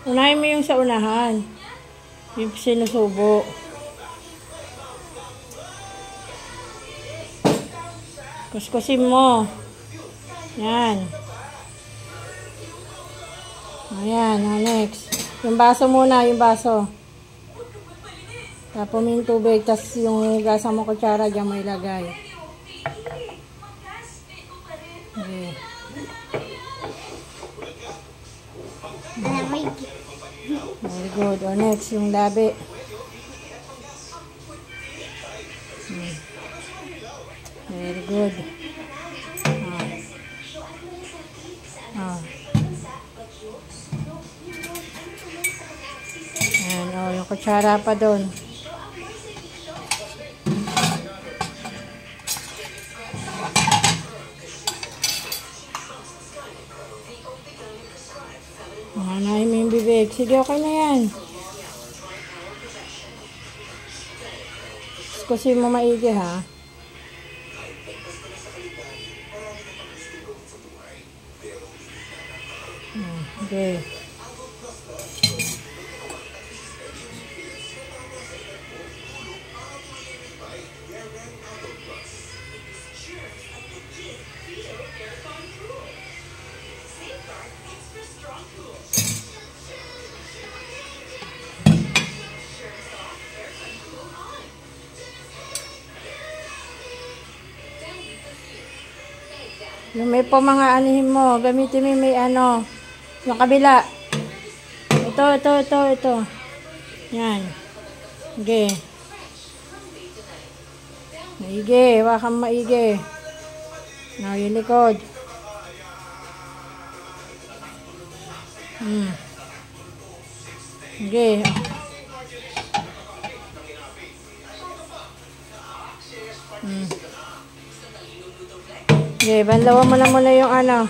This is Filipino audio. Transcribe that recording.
Unahin mo yung sa unahan. Yung sinusubo. Kuskusin mo. Yan. Ayan, next. Yung baso muna, yung baso. Tapos yung tubig, tapos yung gasa mo kutsara, dyan mo ilagay. Okay. Very good. O next, yung labi. Very good. Ayan, o, yung kutsara pa doon. Manahin mo yung bibig. Sige, okay na yan. Kuskusin mo maigi, ha? Okay. Yung may po mga anihin mo, gamitin mo may ano, yung kabila. Ito. Yan. Okay. Maigi, wakang maigi. Now, yung likod. Okay. Okay, banlawan mo na muna yung ano.